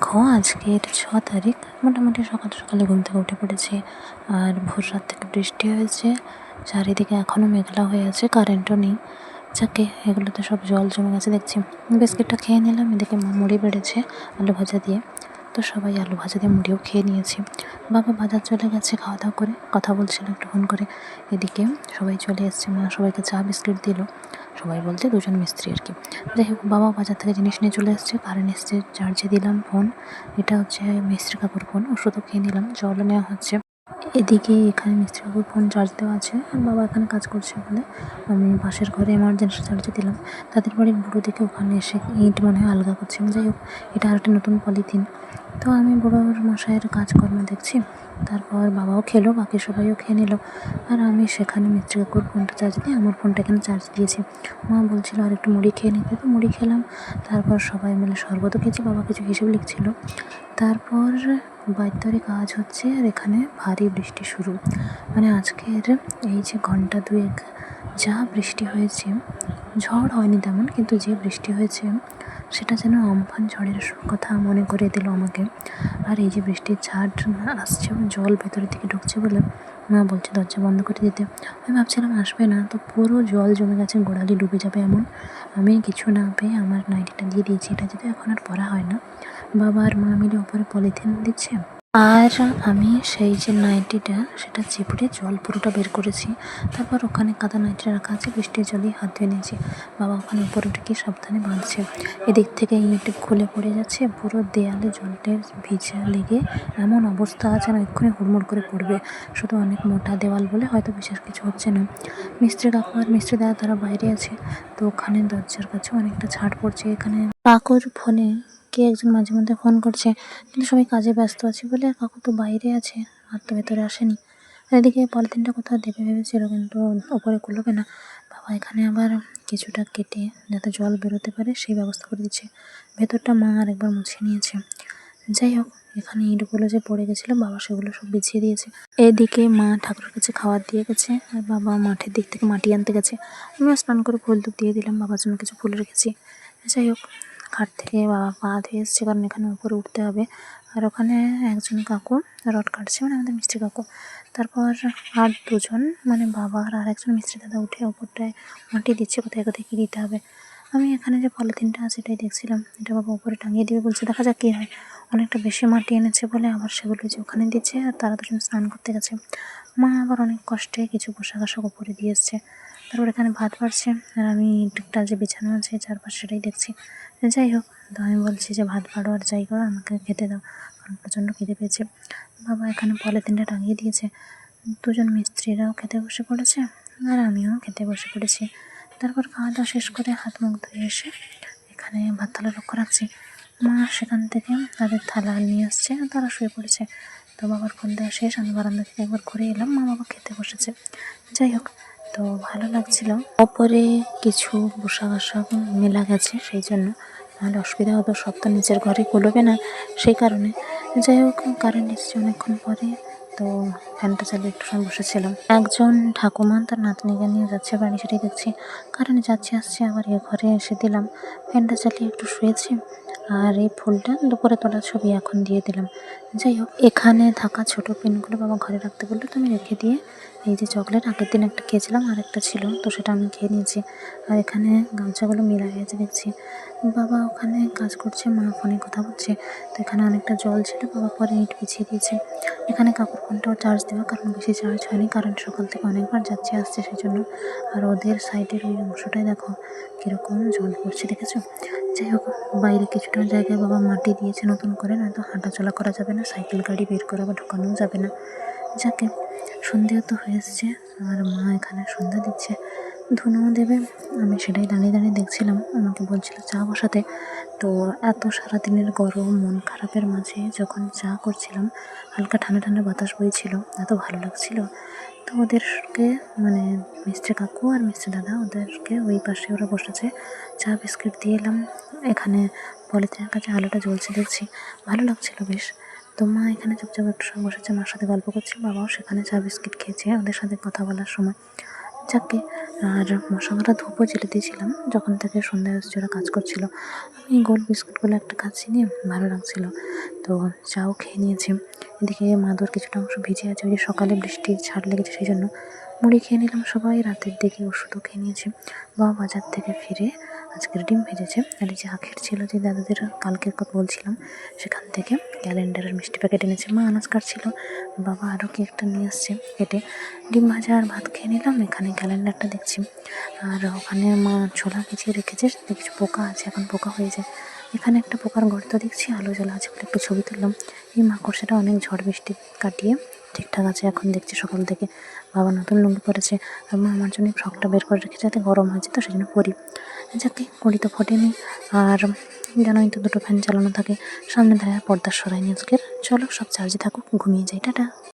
দেখো আজকের 6 তারিখ, মোটামুটি সকাল সকালে ঘুম থেকে উঠে পড়েছি। আর ভোর রাত থেকে বৃষ্টি হয়েছে, চারিদিকে এখনও মেঘলা হয়ে আছে, কারেন্টও নেই। যাকে এগুলোতে সব জল জমে গেছে দেখছি। বিস্কিটটা খেয়ে নিলাম, এদিকে মা মুড়ি বেড়েছে আলু ভাজা দিয়ে, তো সবাই আলু ভাজা দিয়ে মুড়িও খেয়ে নিয়েছি। বাবা বাজার চলে গেছে, খাওয়া দাওয়া করে কথা বলছিল একটু ফোন করে। এদিকে সবাই চলে এসছে, মা সবাইকে চা বিস্কিট দিল, সবাই বলতে দুজন মিস্ত্রি আর কি। যাই হোক, বাবা বাজার থেকে জিনিস নিয়ে চলে এসছে, কারেন্ট এসছে, চার্জে দিলাম ফোন। এটা হচ্ছে মিস্ত্রি কাকুর ফোন, ওষুধও খেয়ে নিলাম, জলও নেওয়া হচ্ছে। এদিকে এখানে মিস্ত্রি কাকুর ফোন চার্জ দেওয়া আছে, আর বাবা এখানে কাজ করছে বলে আমি পাশের ঘরে এমার্জেন্সি চার্জে দিলাম। তাদের বাড়ির বুড়ো দিকে ওখানে এসে ইট মনে হয় আলগা করছে। যাই হোক, এটা আরেকটা নতুন পলিথিন। তো আমি বুড়োর মশাইয়ের কাজকর্ম দেখছি। তারপর বাবাও খেলো, বাকি সবাইও খেয়ে নিল। আর আমি সেখানে মিস্ত্রি কাকুর ফোনটা চার্জ দিয়ে আমার ফোনটা এখানে চার্জ দিয়েছি। মা বলছিল আর একটু মুড়ি খেয়ে নিতে, তো মুড়ি খেলাম। তারপর সবাই মিলে শরবতও খেয়েছি, বাবা কিছু হিসেব লিখছিল। তারপর বাইরে কাজ হচ্ছে, আর এখানে ভারী বৃষ্টি শুরু। মানে আজকের এই যে ঘন্টা দুয়েক যা বৃষ্টি হয়েছে, ঝড় হয়নি তেমন, কিন্তু যে বৃষ্টি হয়েছে সেটা যেন আমফান ঝড়ের কথা মনে করে দিল আমাকে। আর এই যে বৃষ্টির ঝাড় আসছে, জল ভেতরের দিকে ঢুকছে বলে মা বলছে দরজা বন্ধ করে দিতে। আমি ভাবছিলাম আসবে না, তো পুরো জল জমে গেছে, গোড়ালি ডুবে যাবে এমন। আমি কিছু না পেয়ে আমার নাইটিটা দিয়ে দিয়েছি, এটা যদি এখন আর পরা হয় না। বাবা আর মা মিলে ওপরে পলিথিন দিচ্ছে, আর আমি সেই যে নাইটিটা সেটা চিপুড়ে জল পুরোটা বের করেছি। তারপর ওখানে কাদা নাইটিটা রাখা আছে, বৃষ্টির জলেই হাত ধুয়ে নিয়েছি। বাবা ওখানে উপরে উঠে গিয়ে সাবধানে বাঁধছে। এদিক থেকে ইট খুলে পড়ে যাচ্ছে, পুরো দেয়ালে জলের ভিজা লেগে এমন অবস্থা আছে না, এক্ষুনি হুড়মুড় করে পড়বে। শুধু অনেক মোটা দেওয়াল বলে হয়তো বিশেষ কিছু হচ্ছে না। মিস্ত্রি কাকু আর মিস্ত্রি দাদা তারা বাইরে আছে, তো ওখানে দরজার কাছে অনেকটা ছাড় পড়ছে। এখানে কাকুর ফোনে কে একজন মাঝে মধ্যে ফোন করছে, কিন্তু সবাই কাজে ব্যস্ত আছে বলে, আর কাকু তো বাইরে আছে, আর তো ভেতরে আসেনি। আর এদিকে পলিথিনটা কোথাও দেবে ভেবেছিল, কিন্তু ওপরে কুলোবে না। বাবা এখানে আবার কিছুটা কেটে যাতে জল বেরোতে পারে সেই ব্যবস্থা করে দিচ্ছে। ভেতরটা মা আর একবার মুছে নিয়েছে। যাই হোক, এখানে ইটগুলো যে পড়ে গেছিলো বাবা সেগুলো সব বিছিয়ে দিয়েছে। এদিকে মা ঠাকুরের কাছে খাবার দিয়ে গেছে, আর বাবা মাঠের দিক থেকে মাটি আনতে গেছে। আমিও স্নান করে ফুল ধূপ দিয়ে দিলাম, বাবার জন্য কিছু ফুল রেখেছি। যাই হোক, খাট থেকে বাবা পা ধুয়ে এসছে, কারণ এখানে উপরে উঠতে হবে। আর ওখানে একজন কাকু রড কাটছে, মানে আমাদের মিস্ত্রি কাকু। তারপর আর দুজন, মানে বাবা আর একজন মিস্ত্রি দাদা উঠে ওপরটায় মাটি দিচ্ছে, কোথায় কোথায় কী দিতে হবে। আমি এখানে যে পলিথিনটা আছে এটাই দেখছিলাম, এটা বাবা উপরে টাঙিয়ে দিবে বলছে, দেখা যাক কী হয়। অনেকটা বেশি মাটি এনেছে বলে আবার সেগুলো যে ওখানে দিচ্ছে, আর তারা দুজন স্নান করতে গেছে। মা আবার অনেক কষ্টে কিছু পোশাক আশাক উপরে দিয়ে এসছে। তারপর এখানে ভাত বাড়ছে, আর আমি টুকটাক যে বিছানো আছে চারপাশে সেটাই দেখছি। যাই হোক, তো আমি বলছি যে ভাত বাড়ো আর যাই করো, আমাকে খেতে দাও, কারণ প্রচণ্ড খিদে পেয়েছে। বাবা এখানে পলিথিনটা টাঙিয়ে দিয়েছে, দুজন মিস্ত্রিরাও খেতে বসে পড়েছে, আর আমিও খেতে বসে পড়েছি। তারপর খাওয়া দাওয়া শেষ করে হাত মুখ ধুয়ে এসে এখানে ভাত থালা লক্ষ্য রাখছি। মা সেখান থেকে তাদের থালা নিয়ে আসছে, তারা শুয়ে পড়েছে। তো বাবার ফোন দেওয়া শেষ, আমি বারান্দা থেকে একবার ঘুরে এলাম, মা বাবা খেতে বসেছে। যাই হোক, তো ভালো লাগছিল। ওপরে কিছু পোশাক আশাক মেলা গেছে, সেই জন্য, নাহলে অসুবিধা হতো, সব তো নিচের ঘরে কুলোবে না, সেই কারণে। যাই হোক, কারেন্ট এসছে অনেকক্ষণ পরে, তো ফ্যানটা চালিয়ে একটু সময় বসেছিলাম। একজন ঠাকুমা তার নাতনিকে নিয়ে যাচ্ছে বাড়ি, সেটাই দেখছি। কারেন্ট যাচ্ছে আসছে, আবার এ ঘরে এসে দিলাম, ফ্যানটা চালিয়ে একটু শুয়েছি। আর এই ফুলটা দুপুরে তোলার ছবি এখন দিয়ে দিলাম। যাই হোক, এখানে থাকা ছোটো পেনগুলো বাবা ঘরে রাখতে বললো, তো আমি রেখে দিয়ে এই যে চকলেট আগের দিন একটা খেয়েছিলাম, আর একটা ছিল, তো সেটা আমি খেয়ে নিয়েছি। আর এখানে গামছাগুলো মেলা গেছে দেখছি। বাবা ওখানে কাজ করছে, মা ফোনে কথা বলছে। তো এখানে অনেকটা জল ছিল, বাবা পরে ইট বিছিয়ে দিয়েছে। এখানে কাকুর ফোনটাও চার্জ দেওয়া, কারণ বেশি চার্জ হয়নি, কারণ সকাল থেকে অনেকবার যাচ্ছে আসছে সেই জন্য। আর ওদের সাইডের ওই অংশটায় দেখো কীরকম জল পড়ছে, দেখেছো? যাই হোক, বাইরে কিছুটা জায়গায় বাবা মাটি দিয়েছে নতুন করে, নয়তো হাঁটা চলা করা যাবে না, সাইকেল গাড়ি বের করা বা ঢোকানোও যাবে না। যাকে, সন্ধেও তো হয়ে এসছে, আর মা এখানে সন্ধ্যা দিচ্ছে, ধুনোও দেবে। আমি সেটাই দাঁড়িয়ে দাঁড়িয়ে দেখছিলাম, আমাকে বলছিল চা বসাতে। তো এত সারাদিনের গরম মন খারাপের মাঝে যখন চা করছিলাম, হালকা ঠান্ডা ঠান্ডা বাতাস বইছিল, এত ভালো লাগছিল। তো ওদেরকে, মানে মিস্ত্রি কাকু আর মিস্ত্রি দাদা, ওদেরকে ওই পাশে ওরা বসেছে, চা বিস্কিট দিয়ে এলাম। এখানে পলিথিনের কাছে আলোটা জ্বলছে দেখছি, ভালো লাগছিল বেশ। তো মা এখানে চুপচাপ একটু সময় বসেছে, মার সাথে গল্প করছে, বাবাও সেখানে চা বিস্কিট খেয়েছে ওদের সাথে কথা বলার সময়। যাকে, আর মশামারা ধূপও জ্বেলে দিয়েছিলাম যখন থেকে সন্ধ্যা হচ্ছে ওরা কাজ করছিল। আমি গোল বিস্কুটগুলো একটা খাচ্ছি নিয়ে ভালো লাগছিল, তো চাও খেয়ে নিয়েছি। এদিকে মাদুর কিছুটা অংশ ভিজে আছে, ওই যে সকালে বৃষ্টির ছাড় লেগেছে সেই জন্য। মুড়ি খেয়ে নিলাম সবাই, রাতের দিকে ওষুধও খেয়ে নিয়েছি। বাবা বাজার থেকে ফিরে আজকের ডিম ভেজেছে, আর এই যে আখের ছিল যে দাদাদের কালকের কথা বলছিলাম, সেখান থেকে ক্যালেন্ডারের মিষ্টি প্যাকেট এনেছে। মা আনাজ কাটছিল, বাবা আরও কি একটা নিয়ে আসছে কেটে। ডিম ভাজা আর ভাত খেয়ে নিলাম। এখানে ক্যালেন্ডারটা দেখছি, আর ওখানে মা ছোলা ভিজিয়ে রেখেছে, দেখছি পোকা আছে, এখন পোকা হয়ে যায়। এখানে একটা পোকার গর্ত দেখছি, আলো জ্বালা আছে বলে একটু ছবি তুললাম। এই মাকড়সাটা অনেক ঝড় বৃষ্টি কাটিয়ে ঠিকঠাক আছে এখন দেখছি সকাল থেকে। বাবা নতুন লুঙ্গি পরেছে, আর মা আমার জন্য ফ্রকটা বের করে রেখেছে, যাতে গরম হয়েছে তো সেই জন্য পরি। যাকে করি তো ফোটেনি। আর জানোই তো দুটো ফ্যান চালানো থাকে, সামনে দাঁড়ায় পর্দার সরাই নিয়ে আজকের। চলো সব চার্জে থাকুক, ঘুমিয়ে যাই, টাটা।